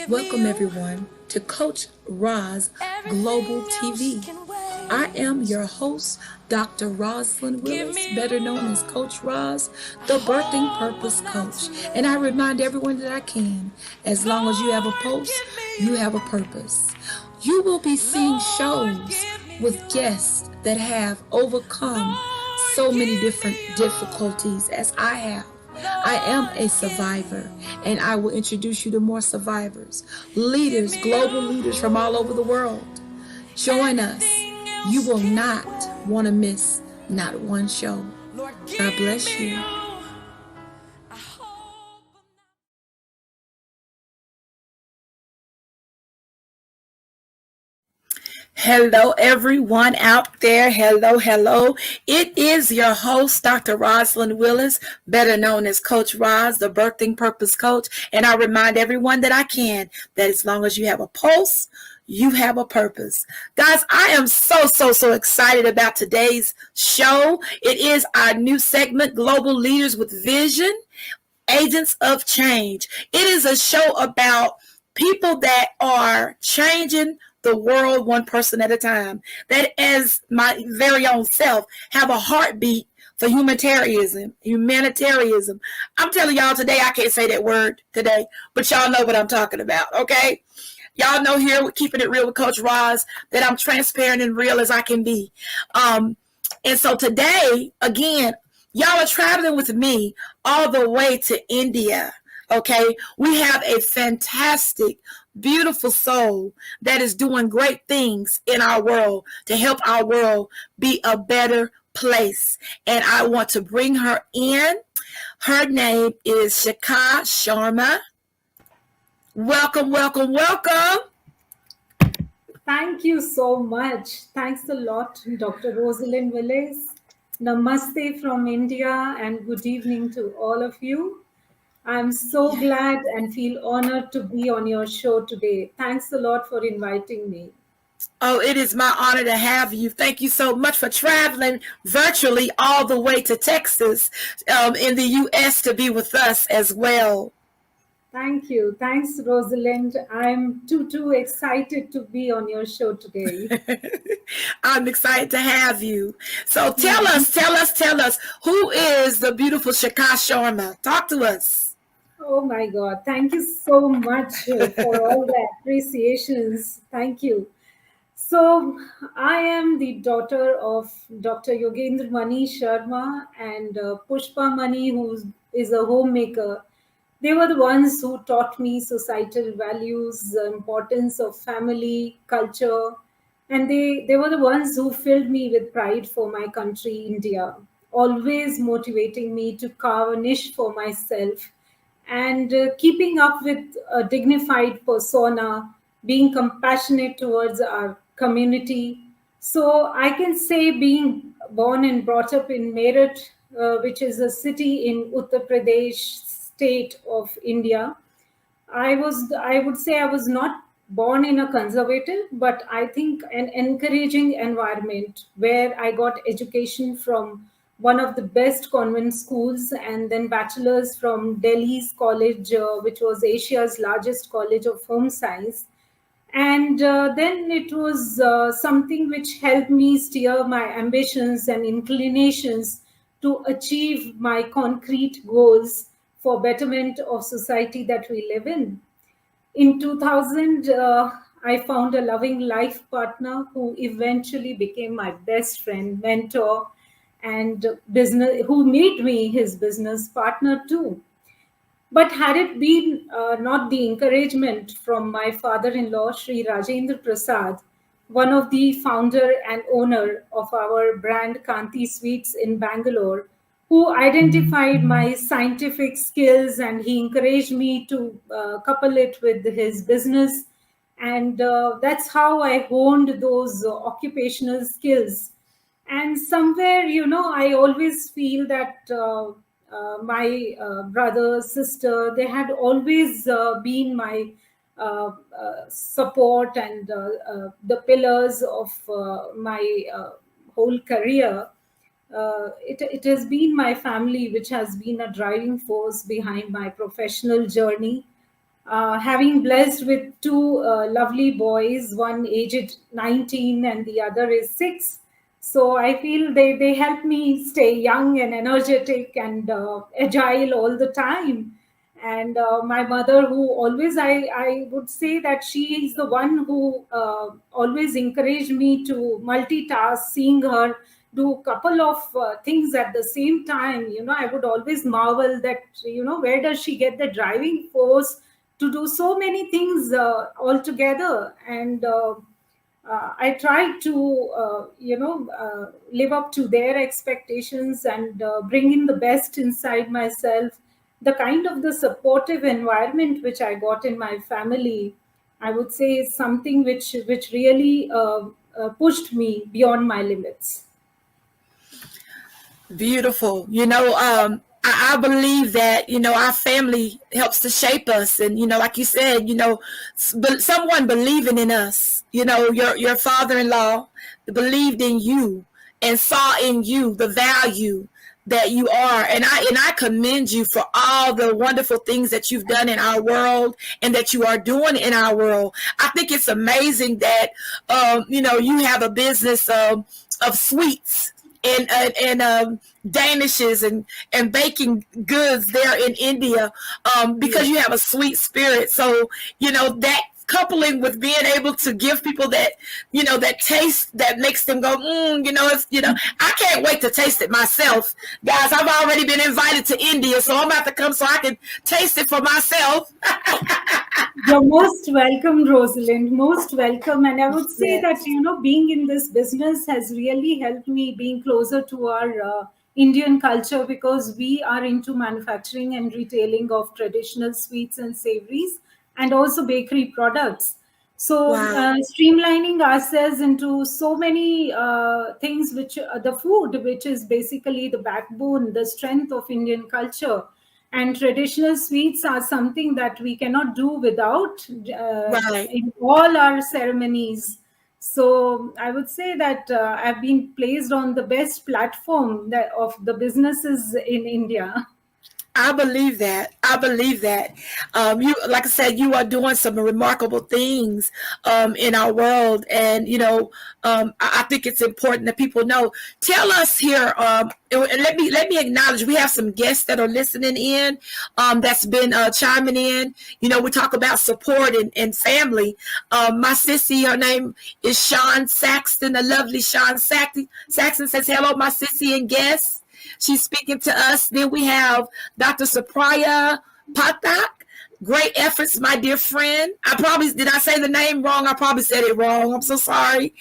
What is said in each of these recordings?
Welcome everyone to Coach Roz Global TV. I am your host, Dr. Rosalind Willis, better known as Coach Roz, the Birthing Purpose Coach. And I remind everyone that I can, as long as you have a pulse, you have a purpose. You will be seeing shows with guests that have overcome so many different difficulties as I have. I am a survivor, and I will introduce you to more survivors, leaders, global leaders from all over the world. Join us. You will not want to miss not one show. God bless you. Hello, everyone out there. Hello, hello. It is your host, Dr. Rosalind Willis, better known as Coach Roz, the Birthing Purpose Coach. And I remind everyone that I can, that as long as you have a pulse, you have a purpose. Guys, I am so excited about today's show. It is our new segment, Global Leaders with Vision, Agents of Change. It is a show about people that are changing the world one person at a time, that as my very own self have a heartbeat for humanitarianism. I'm telling y'all today, I can't say that word today, but y'all know what I'm talking about, okay? Y'all know here with Keeping It Real with Coach Roz that I'm transparent and real as I can be. And so today, again, y'all are traveling with me all the way to India. Okay, we have a fantastic, beautiful soul that is doing great things in our world to help our world be a better place. And I want to bring her in. Her name is Shikha Sharma. Welcome. Thank you so much. Thanks a lot, Dr. Rosalind Willis. Namaste from India and good evening to all of you. I'm so glad and feel honored to be on your show today. Thanks a lot for inviting me. Oh, it is my honor to have you. Thank you so much for traveling virtually all the way to Texas in the U.S. to be with us as well. Thank you. Thanks, Rosalind. I'm too excited to be on your show today. I'm excited to have you. So tell us, who is the beautiful Shikha Sharma? Talk to us. Oh my God. Thank you so much for all the appreciations. Thank you. So, I am the daughter of Dr. Yogendra Mani Sharma and Pushpa Mani, who is a homemaker. They were the ones who taught me societal values, the importance of family, culture, and they were the ones who filled me with pride for my country, India, always motivating me to carve a niche for myself and keeping up with a dignified persona, being compassionate towards our community. So I can say, being born and brought up in Meerut, which is a city in Uttar Pradesh state of India, I would say I was not born in a conservative, but I think an encouraging environment where I got education from one of the best convent schools and then bachelor's from Delhi's college, which was Asia's largest college of home science. And then it was something which helped me steer my ambitions and inclinations to achieve my concrete goals for betterment of society that we live in. In 2000, I found a loving life partner who eventually became my best friend, mentor, and business, who made me his business partner too. But had it been not the encouragement from my father-in-law, Sri Rajendra Prasad, one of the founder and owner of our brand Kanti Sweets in Bangalore, who identified my scientific skills and he encouraged me to couple it with his business. And that's how I honed those occupational skills. And somewhere, I always feel that my brother, sister, they had always been my support and the pillars of my whole career. It has been my family which has been a driving force behind my professional journey. having blessed with two lovely boys, one aged 19 and the other is 6. So I feel they help me stay young and energetic and agile all the time. And my mother, who always, I would say that she is the one who always encouraged me to multitask, seeing her do a couple of things at the same time. I would always marvel that, where does she get the driving force to do so many things all together. And I try to live up to their expectations and bring in the best inside myself. The kind of the supportive environment which I got in my family, I would say, is something which really pushed me beyond my limits. Beautiful. I believe that, our family helps to shape us. And, like you said, someone believing in us, your father-in-law believed in you and saw in you the value that you are. And I commend you for all the wonderful things that you've done in our world and that you are doing in our world. I think it's amazing that, you have a business of sweets and danishes and baking goods there in India, because you have a sweet spirit. So that coupling with being able to give people that that taste that makes them go, it's, I can't wait to taste it myself, guys. I've already been invited to India, so I'm about to come so I can taste it for myself. You're most welcome, Rosalind. Most welcome. And I would say that, Yes. being in this business has really helped me being closer to our Indian culture, because we are into manufacturing and retailing of traditional sweets and savories and also bakery products. So, Wow. streamlining ourselves into so many things, which the food, which is basically the backbone, the strength of Indian culture. And traditional sweets are something that we cannot do without Right. in all our ceremonies. So I would say that I've been placed on the best platform of the businesses in India. I believe that. I believe that. You, like I said, you are doing some remarkable things in our world, and I think it's important that people know. Tell us here, and let me acknowledge we have some guests that are listening in. That's been chiming in. We talk about support and family. My sissy, her name is Sean Saxton, the lovely Sean Saxton. Saxton says hello, my sissy and guests. She's speaking to us. Then we have Dr. Supriya Pathak. Great efforts, my dear friend. Did I say the name wrong? I probably said it wrong. I'm so sorry.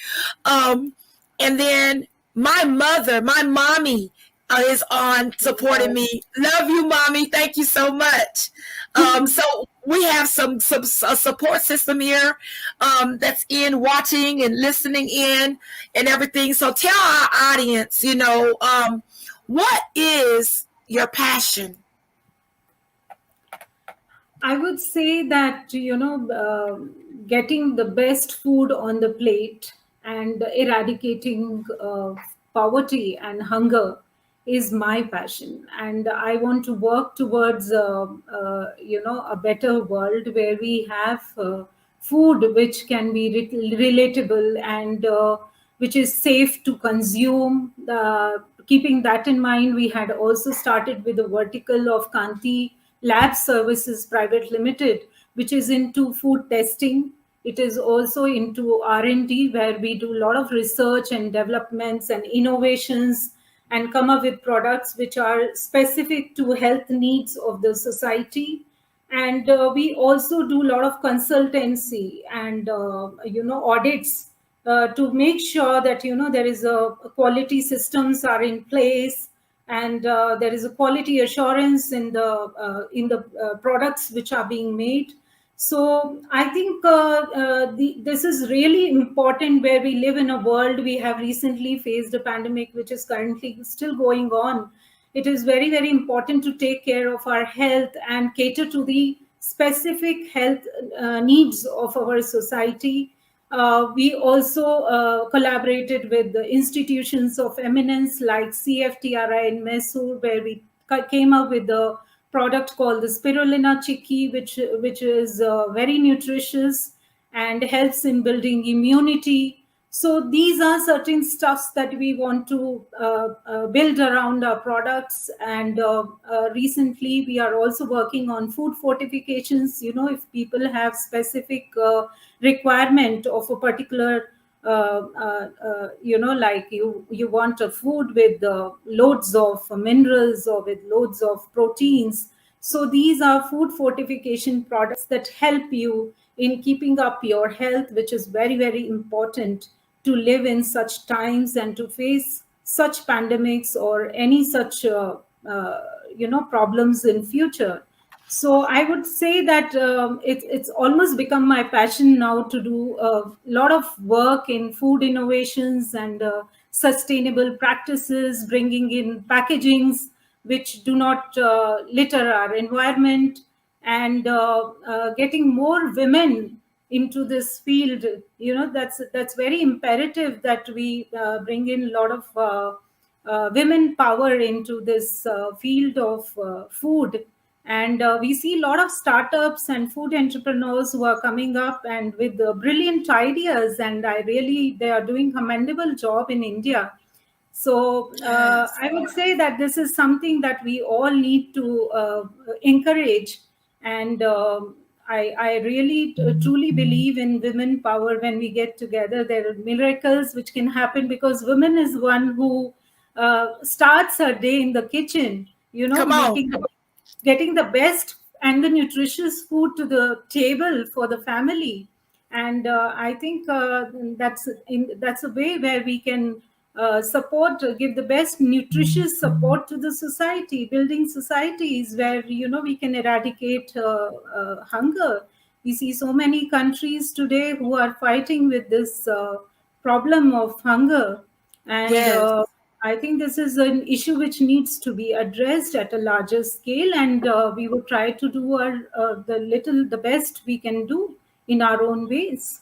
And then my mother, my mommy, is on supporting me. Love you, mommy. Thank you so much. So we have some a support system here, that's in watching and listening in and everything. So tell our audience, what is your passion? I would say that, getting the best food on the plate and eradicating poverty and hunger is my passion. And I want to work towards, a better world where we have food which can be relatable and which is safe to consume. Keeping that in mind, we had also started with the vertical of Kanti Lab Services Private Limited, which is into food testing. It is also into R&D, where we do a lot of research and developments and innovations and come up with products which are specific to health needs of the society. And we also do a lot of consultancy and audits to make sure that there is a quality systems are in place, and there is a quality assurance in the products which are being made. So I think this is really important, where we live in a world. We have recently faced a pandemic which is currently still going on. It is very, very important to take care of our health and cater to the specific health needs of our society. We also collaborated with the institutions of eminence like CFTRI in Mysore, where we came up with the product called the spirulina chicky, which is very nutritious and helps in building immunity. So these are certain stuffs that we want to build around our products. And recently, we are also working on food fortifications. You know, if people have specific requirement of a particular like you want a food with loads of minerals or with loads of proteins, so these are food fortification products that help you in keeping up your health, which is very, very important to live in such times and to face such pandemics or any such problems in future. So I would say that it's almost become my passion now to do a lot of work in food innovations and sustainable practices, bringing in packagings which do not litter our environment, and getting more women into this field. You know, that's very imperative that we bring in a lot of women power into this field of food. And we see a lot of startups and food entrepreneurs who are coming up and with brilliant ideas, and I really they are doing commendable job in India. So Yes. I would say that this is something that we all need to encourage. And I really truly believe in women power. When we get together, there are miracles which can happen, because women is one who starts her day in the kitchen, you know, Come on. making getting the best and the nutritious food to the table for the family. And I think that's a way where we can give the best nutritious support to the society, building societies where, you know, we can eradicate hunger. We see so many countries today who are fighting with this problem of hunger. And Yes. I think this is an issue which needs to be addressed at a larger scale, and we will try to do the best we can do in our own ways.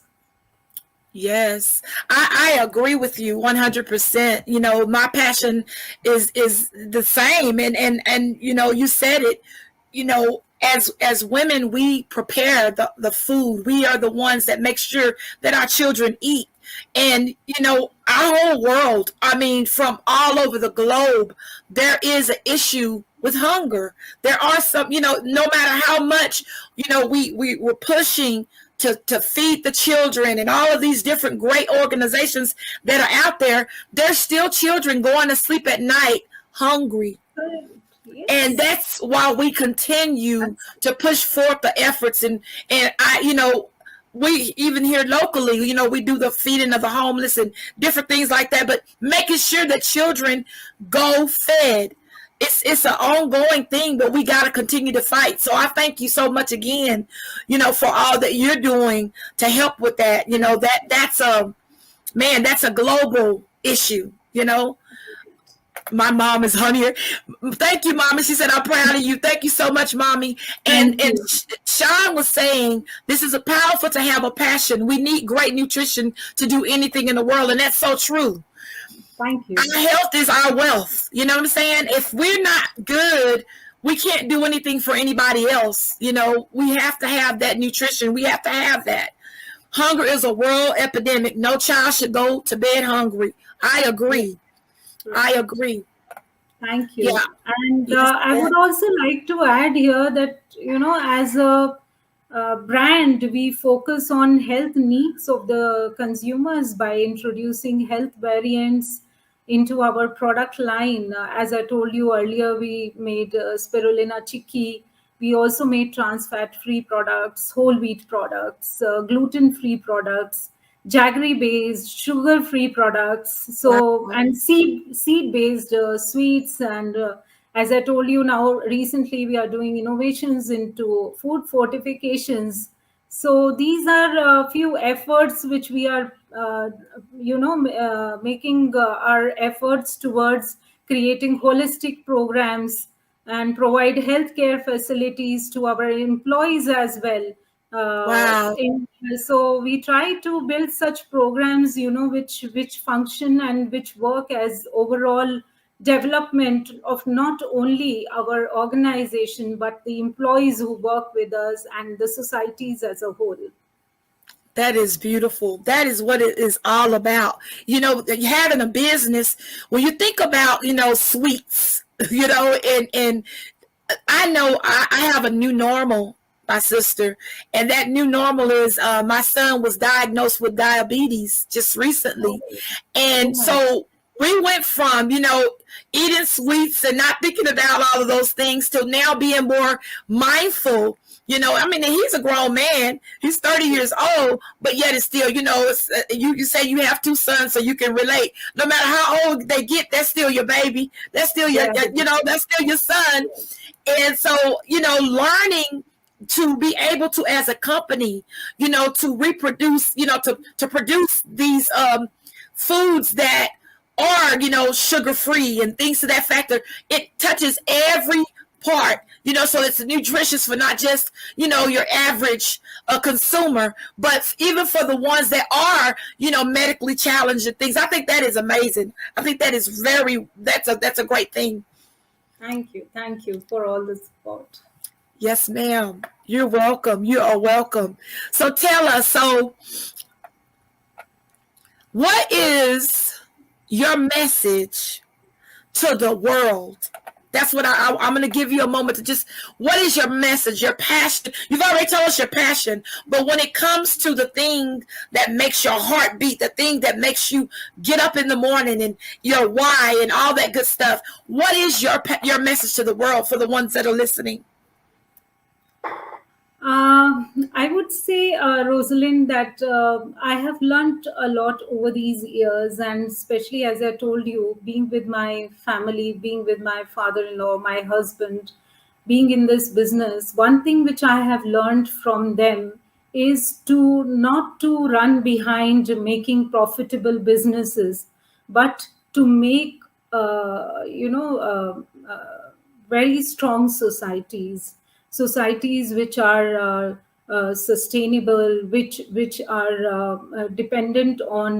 Yes, I agree with you 100%. You know, my passion is the same, and you know, you said it. You know, as women, we prepare the food. We are the ones that make sure that our children eat. And you know, our whole world, I mean, from all over the globe, there is an issue with hunger. There are some, you know, no matter how much, you know, we're pushing to feed the children and all of these different great organizations that are out there, there's still children going to sleep at night hungry. Correct. And Yes. that's why we continue That's to push forth the efforts. And I, you know, we even here locally, you know, we do the feeding of the homeless and different things like that, but making sure that children go fed. It's an ongoing thing, but we got to continue to fight. So I thank you so much again, you know, for all that you're doing to help with that. You know, that's a man, that's a global issue, you know. My mom is on here. Thank you, mommy. She said, I'm proud of you. Thank you so much, mommy. And Thank you. Sean was saying, this is a powerful to have a passion. We need great nutrition to do anything in the world. And that's so true. Thank you. Our health is our wealth. You know what I'm saying? If we're not good, we can't do anything for anybody else. You know, we have to have that nutrition. We have to have that. Hunger is a world epidemic. No child should go to bed hungry. I Yes. agree. I agree. Thank Yeah. you. And Yes. I would also like to add here that, you know, as a brand, we focus on health needs of the consumers by introducing health variants into our product line. As I told you earlier, we made spirulina chicky. We also made trans fat free products, whole wheat products, gluten free products, jaggery based, sugar free products, so Wow. and seed based sweets. And as I told you, now recently we are doing innovations into food fortifications. So these are a few efforts which we are making our efforts towards creating holistic programs and provide healthcare facilities to our employees as well. Wow. So we try to build such programs, you know, which function and which work as overall development of not only our organization but the employees who work with us and the societies as a whole. That is beautiful. That is what it is all about. Having a business, when you think about, sweets, and I know I have a new normal, my sister, and that new normal is my son was diagnosed with diabetes just recently. Oh, oh And my. so we went from, eating sweets and not thinking about all of those things to now being more mindful. I mean, he's a grown man. He's 30 years old, but yet it's still, you say you have two sons, so you can relate. No matter how old they get, that's still your baby. That's still Yeah. that's still your son. And so, learning to be able to, as a company, to reproduce, to produce these foods that are, sugar free and things to that factor, it touches every part, so it's nutritious for not just, your average consumer, but even for the ones that are, medically challenged and things. I think that is amazing. I think that is that's a great thing. Thank you for all the support. Yes, ma'am. You're welcome. You are welcome. So tell us, what is your message to the world? That's what I'm going to give you a moment to just, what is your message, your passion? You've already told us your passion, but when it comes to the thing that makes your heart beat, the thing that makes you get up in the morning and your why and all that good stuff, what is your message to the world for the ones that are listening? I would say, Rosalind, that I have learned a lot over these years, and especially as I told you, being with my family, being with my father in law, my husband, being in this business, one thing which I have learned from them is to not to run behind making profitable businesses, but to make, very strong societies which are sustainable, which are dependent on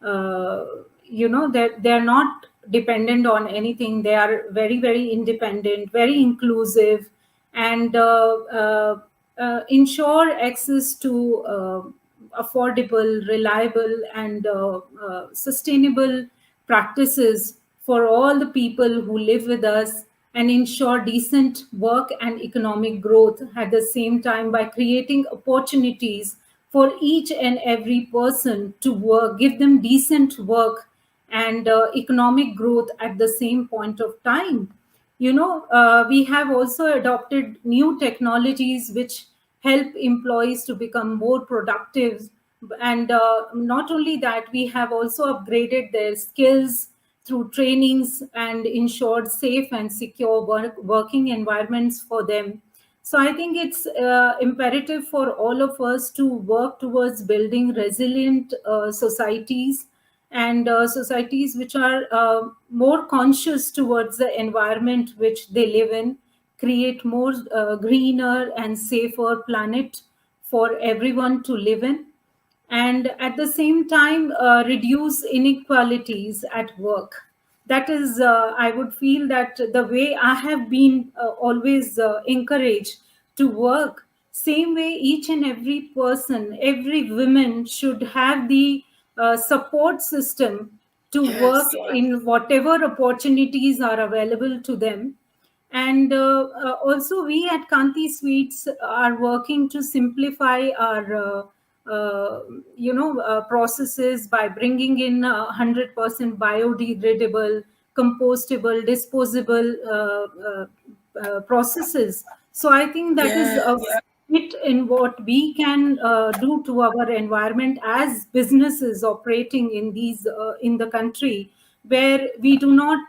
that they're not dependent on anything. They are very, very independent, very inclusive, and ensure access to affordable, reliable, and sustainable practices for all the people who live with us, and ensure decent work and economic growth at the same time by creating opportunities for each and every person to work, give them decent work and economic growth at the same point of time. We have also adopted new technologies which help employees to become more productive, and not only that, we have also upgraded their skills through trainings and ensured safe and secure working environments for them. So I think it's imperative for all of us to work towards building resilient societies, and societies which are more conscious towards the environment which they live in, create more greener and safer planet for everyone to live in, and at the same time reduce inequalities at work. That is, I would feel that the way I have been always encouraged to work, same way each and every person, every woman should have the support system to work Yes. in whatever opportunities are available to them. And also, we at Kanti Sweets are working to simplify our processes by bringing in 100% biodegradable, compostable, disposable processes. So I think that is a Yes. fit in what we can do to our environment as businesses operating in these in the country, where we do not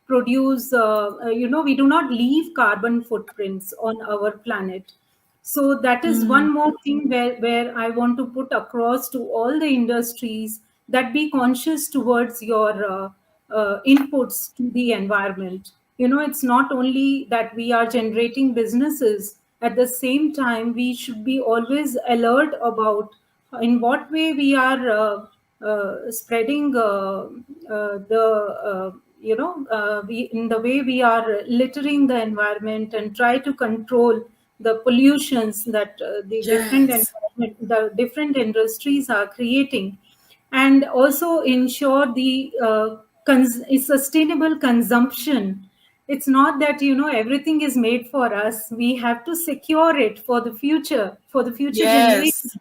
we do not leave carbon footprints on our planet. So that is Mm, one more thing where I want to put across to all the industries, that be conscious towards your inputs to the environment. It's not only that we are generating businesses, at the same time, we should be always alert about in what way we are spreading the we, in the way we are littering the environment and try to control the pollutions that Yes. the different industries are creating, and also ensure the sustainable consumption. It's not that everything is made for us. We have to secure it for the future, for the future generation. Yes.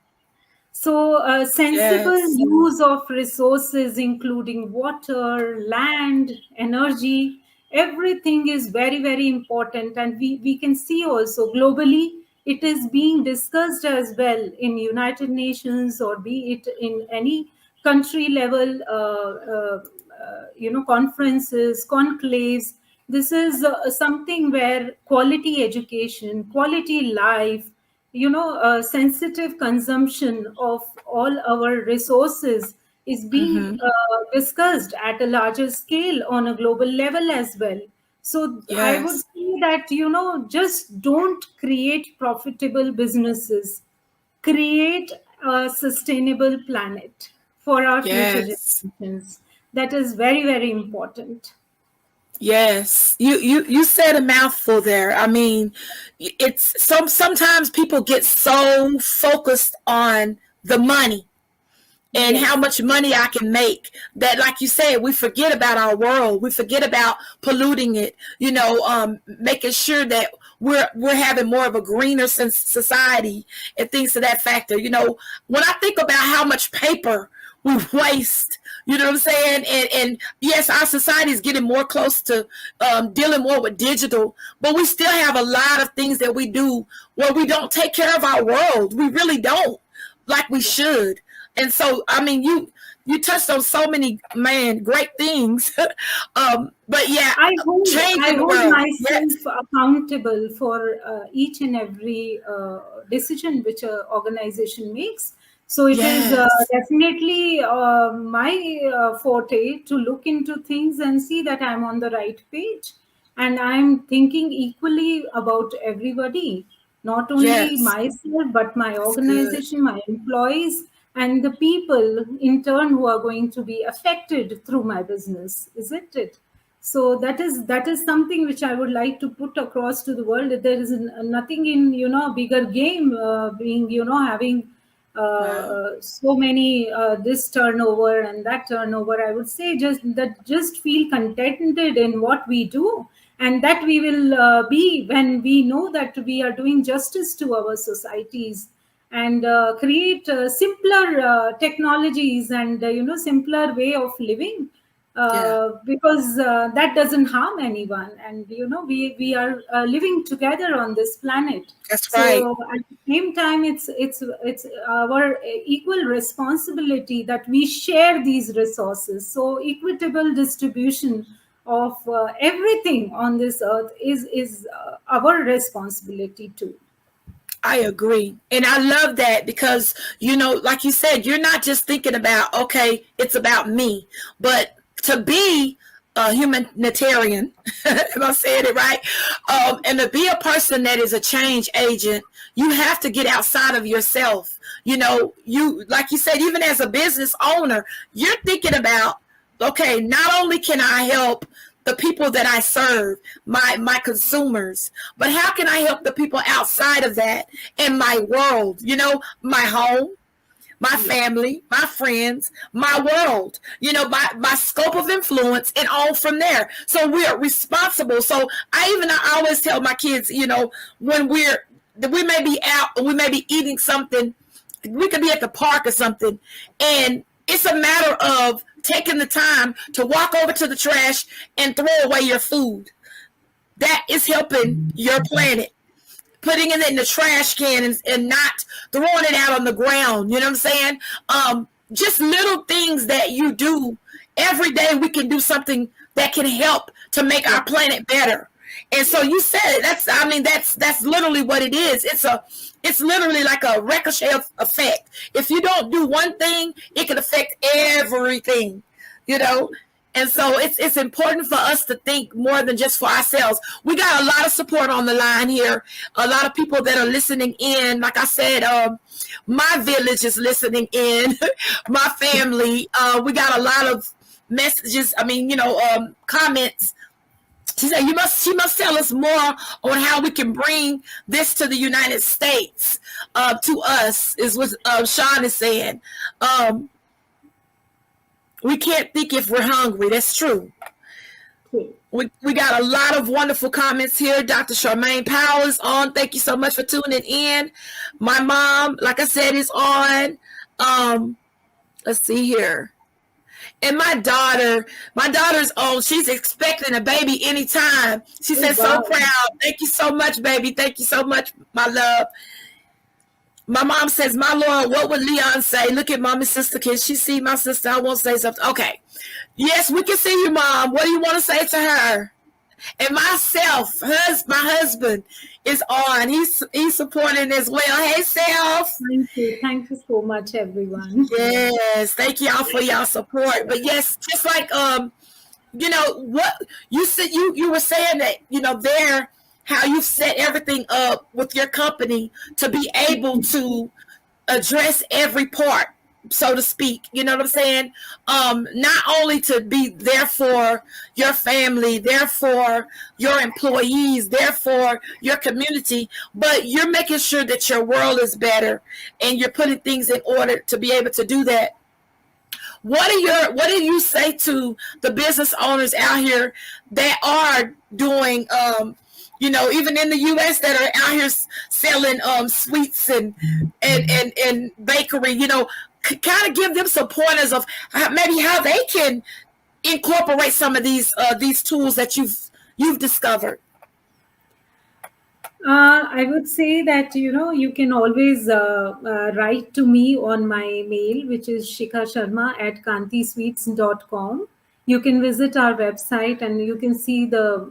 So, sensible Yes. use of resources, including water, land, energy, everything is very, very important. And we can see also globally, it is being discussed as well in United Nations, or be it in any country level, conferences, conclaves. This is something where quality education, quality life, sensitive consumption of all our resources is being Mm-hmm. discussed at a larger scale on a global level as well. So I would Yes. say that, just don't create profitable businesses, create a sustainable planet for our future Yes. generations. That is very, very important. Yes, you said a mouthful there. I mean, it's sometimes people get so focused on the money and how Yes. much money I can make that, like you said, we forget about our world. We forget about polluting it. Making sure that we're having more of a greener society and things to that factor. When I think about how much paper we waste, you know what I'm saying? And yes, our society is getting more close to dealing more with digital, but we still have a lot of things that we do where we don't take care of our world. We really don't, like we should. And so, I mean, you touched on so many, man, great things. But yeah, I changing the hold world. myself Yes, accountable for each and every decision which a organization makes. So it is yes, definitely my forte to look into things and see that I'm on the right page, and I'm thinking equally about everybody, not only yes. myself but my That's good. organization, my employees, and the people in turn who are going to be affected through my business, isn't it? So that is something which I would like to put across to the world, that there is nothing in bigger game, being having Wow. so many this turnover and that turnover. I would say just feel contented in what we do, and that we will be, when we know that we are doing justice to our societies, and create simpler technologies, and simpler way of living, Yeah, because that doesn't harm anyone, and we are living together on this planet. that's right. So at the same time, it's our equal responsibility that we share these resources. So equitable distribution of everything on this earth is our responsibility too. I agree. And I love that because, like you said, you're not just thinking about, okay, it's about me, but to be a humanitarian, am I saying it right? And to be a person that is a change agent, you have to get outside of yourself. Like you said, even as a business owner, you're thinking about, okay, not only can I help the people that I serve, my consumers, but how can I help the people outside of that in my world? My home, my Yeah. family, my friends, my world, my scope of influence, and all from there. So we're responsible. So I always tell my kids, when we may be out, we may be eating something, we could be at the park or something, and it's a matter of taking the time to walk over to the trash and throw away your food. That is helping your planet. Putting it in the trash can and not throwing it out on the ground. You know what I'm saying? Just little things that you do every day. We can do something that can help to make Yeah. our planet better. And so you said it. That's literally what it is. It's literally like a ricochet effect. If you don't do one thing, it can affect everything. You know, and so it's important for us to think more than just for ourselves. We got a lot of support on the line here. A lot of people that are listening in. Like I said, my village is listening in. My family. We got a lot of messages. I mean, comments. She said, she must tell us more on how we can bring this to the United States, to us, is what Sean is saying. We can't think if we're hungry. That's true. Okay. We got a lot of wonderful comments here. Dr. Charmaine Powell is on. Thank you so much for tuning in. My mom, like I said, is on. Let's see here. And my daughter's on. She's expecting a baby anytime. She said, so Wow. proud. Thank you so much, baby. Thank you so much, my love. My mom says, my Lord, what would Leon say? Look at mommy's sister. Can she see my sister? I won't say something. Okay. Yes, we can see you, Mom. What do you want to say to her? And myself, my husband is on. He's supporting as well. Hey, Self. Thank you. Thank you so much, everyone. Yes, thank y'all for y'all support. But yes, just like what you said, you were saying that there how you've set everything up with your company to be able to address every part, so to speak. You know what I'm saying? Not only to be there for your family, there for your employees, there for your community, but you're making sure that your world is better and you're putting things in order to be able to do that. What do you say to the business owners out here that are doing, even in the U.S. that are out here selling sweets and bakery, kind of give them some pointers of maybe how they can incorporate some of these tools that you've discovered. I would say that you can always write to me on my mail, which is shikha.sharma@kantisweets.com. You can visit our website and you can see the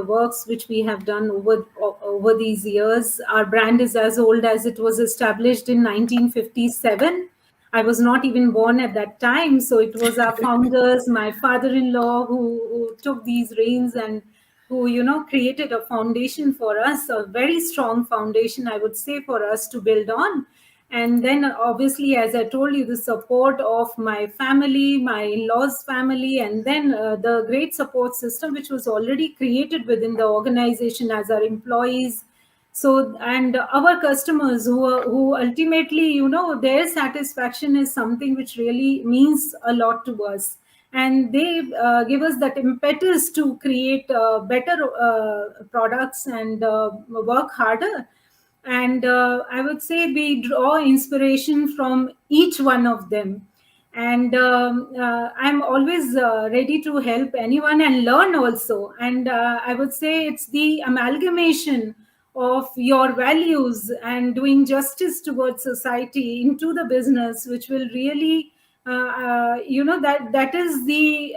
works which we have done over these years. Our brand is as old as it was established in 1957. I was not even born at that time, so it was our founders, my father-in-law, who took these reins and who created a foundation for us, a very strong foundation, I would say, for us to build on. And then obviously, as I told you, the support of my family, my in-laws family, and then the great support system which was already created within the organization as our employees. So, and our customers who ultimately, their satisfaction is something which really means a lot to us, and they give us that impetus to create better products and work harder. And I would say we draw inspiration from each one of them. And I'm always ready to help anyone and learn also. And I would say it's the amalgamation of your values and doing justice towards society into the business, which will really that is the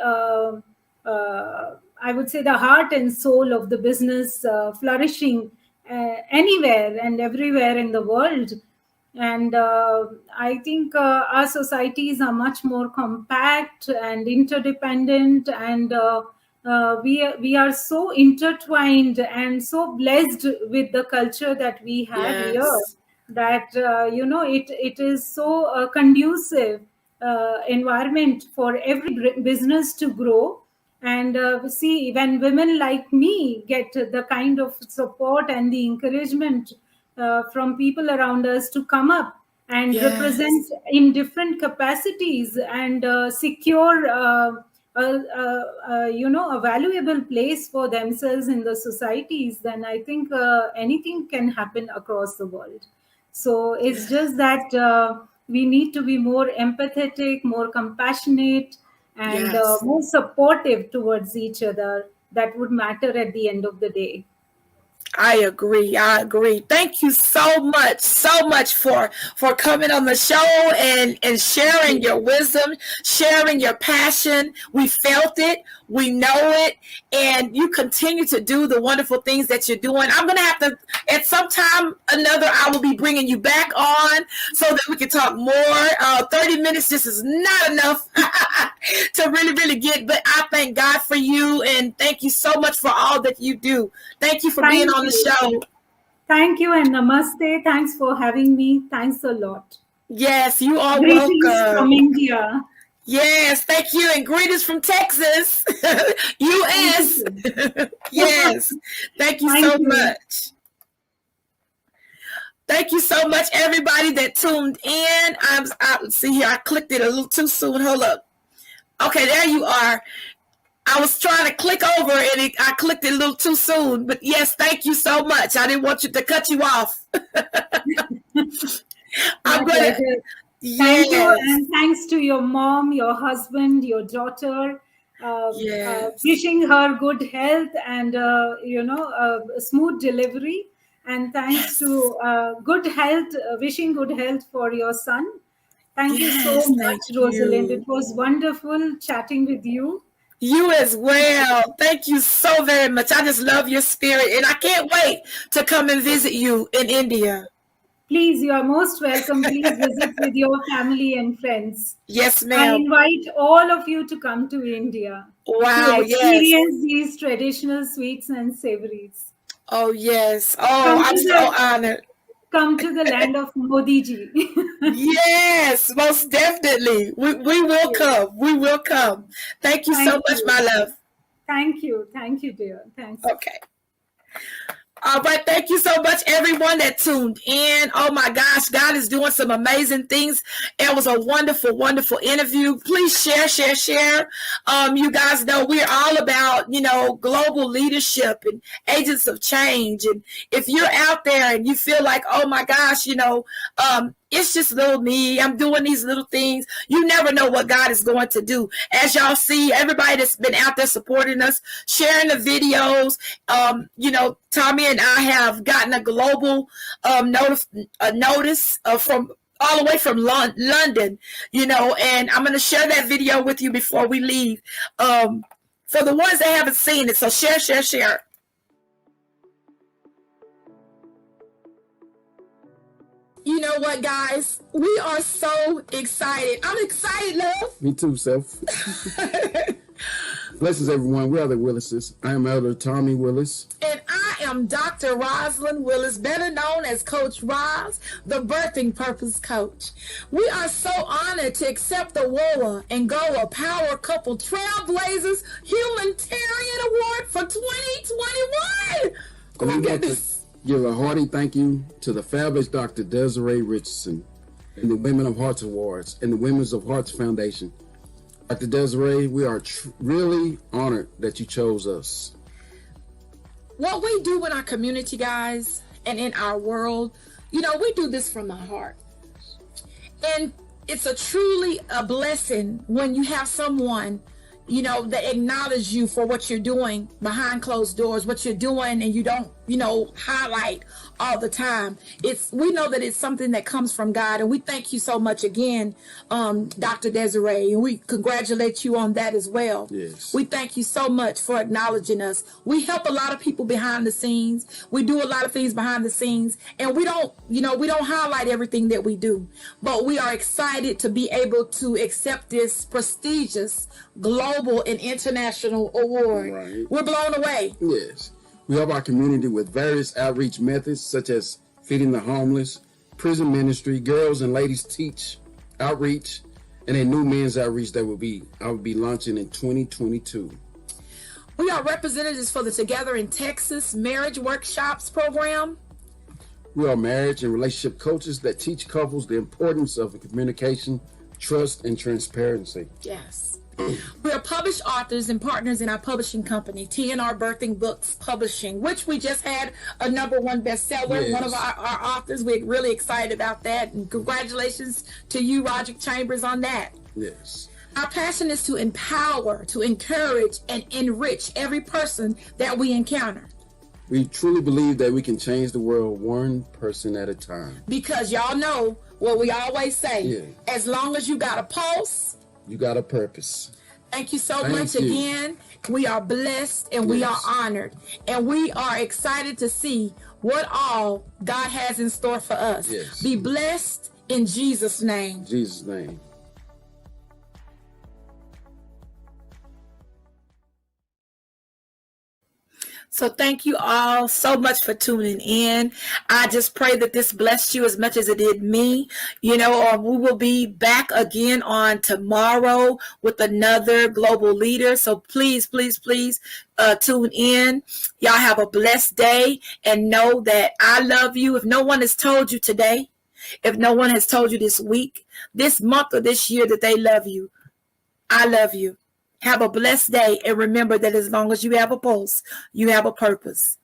I would say the heart and soul of the business flourishing anywhere and everywhere in the world. And I think our societies are much more compact and interdependent, and we are so intertwined and so blessed with the culture that we have here, Yes. that it is so conducive environment for every business to grow. And see, when women like me get the kind of support and the encouragement from people around us to come up and represent Yes. in different capacities and secure a valuable place for themselves in the societies, then I think anything can happen across the world. So it's just that we need to be more empathetic, more compassionate, and Yes. more supportive towards each other. That would matter at the end of the day. I agree. I agree. Thank you so much for coming on the show and sharing your wisdom, sharing your passion. We felt it, we know it, and you continue to do the wonderful things that you're doing. I'm gonna have to, at some time another, I will be bringing you back on so that we can talk more. 30 minutes just is not enough to really get. But I thank God for you and thank you so much for all that you do. Thank you for being Thank on the you. show. Thank you and namaste. Thanks for having me. Thanks a lot. Yes, you are Greetings from welcome. India. Yes, thank you, and greetings from Texas, Thank U.S. you. Yes, thank you Thank so you. much. Thank you so much, everybody that tuned in. See here, I clicked it a little too soon. Hold up. Okay, there you are. I was trying to click over and I clicked it a little too soon. But yes, thank you so much. I didn't want you to cut you off. My I'm gonna. pleasure. Thank you, Yes, and thanks to your mom, your husband, your daughter. yes, Wishing her good health and a smooth delivery. And thanks yes, to good health, wishing good health for your son. Thank you so yes. much, Thank Rosalind. you. It was wonderful chatting with you. You as well. Thank you so very much. I just love your spirit, and I can't wait to come and visit you in India. Please, you are most welcome. Please visit with your family and friends. Yes, I ma'am. invite all of you to come to India to Wow. Yes. experience these traditional sweets and savories. Oh, yes. Oh, Come I'm to so the honored. come to the land of Modi ji. Yes, most definitely. We will Yes. come. We will come. Thank you so Thank much, you. my love. Thank you. Thank you, dear. Thanks. Okay. All right, thank you so much, everyone that tuned in. Oh my gosh, God is doing some amazing things. It was a wonderful, wonderful interview. Please share, share, share. You guys know we're all about, global leadership and agents of change. And if you're out there and you feel like, oh my gosh, it's just little me. I'm doing these little things. You never know what God is going to do. As y'all see, everybody that's been out there supporting us, sharing the videos. Tommy and I have gotten a global notice from all the way from London, and I'm going to share that video with you before we leave. For the ones that haven't seen it, so share, share, share. You know what, guys? We are so excited. I'm excited, love. Me too, Self. Blessings, everyone. We are the Willises. I am Elder Tommy Willis. And I am Dr. Rosalind Willis, better known as Coach Roz, the Birthing Purpose Coach. We are so honored to accept the WOA and GOA Power Couple Trailblazers Humanitarian Award for 2021. Oh, my goodness. Give a hearty thank you to the fabulous Dr. Desiree Richardson and the Women of Hearts Awards and the Women's of Hearts Foundation. Dr. Desiree, we are really honored that you chose us. What we do in our community, guys, and in our world, we do this from the heart. And it's truly a blessing when you have someone, that acknowledge you for what you're doing behind closed doors, what you're doing, and you don't, highlight all the time. We know that it's something that comes from God, and we thank you so much again, Dr. Desiree, and we congratulate you on that as well. Yes. We thank you so much for acknowledging us. We help a lot of people behind the scenes. We do a lot of things behind the scenes, and we don't highlight everything that we do, but we are excited to be able to accept this prestigious global and international award. Right. We're blown away. Yes. We help our community with various outreach methods such as feeding the homeless, prison ministry, girls and ladies teach outreach, and a new men's outreach that I will be launching in 2022. We are representatives for the Together in Texas Marriage Workshops program. We are marriage and relationship coaches that teach couples the importance of communication, trust, and transparency. Yes. We are published authors and partners in our publishing company, TNR Birthing Books Publishing, which we just had a #1 bestseller. Yes. One of our authors. We're really excited about that. And congratulations to you, Roger Chambers, on that. Yes. Our passion is to empower, to encourage, and enrich every person that we encounter. We truly believe that we can change the world one person at a time. Because y'all know what we always say. Yeah. As long as you got a pulse, you got a purpose. Thank you so Thank much you. again. We are blessed and we are honored. And we are excited to see what all God has in store for us. Yes. Be blessed in Jesus' name. In Jesus' name. So thank you all so much for tuning in. I just pray that this blessed you as much as it did me. We will be back again on tomorrow with another global leader. So please, please, please tune in. Y'all have a blessed day and know that I love you. If no one has told you today, if no one has told you this week, this month, or this year that they love you, I love you. Have a blessed day. And remember that as long as you have a pulse, you have a purpose.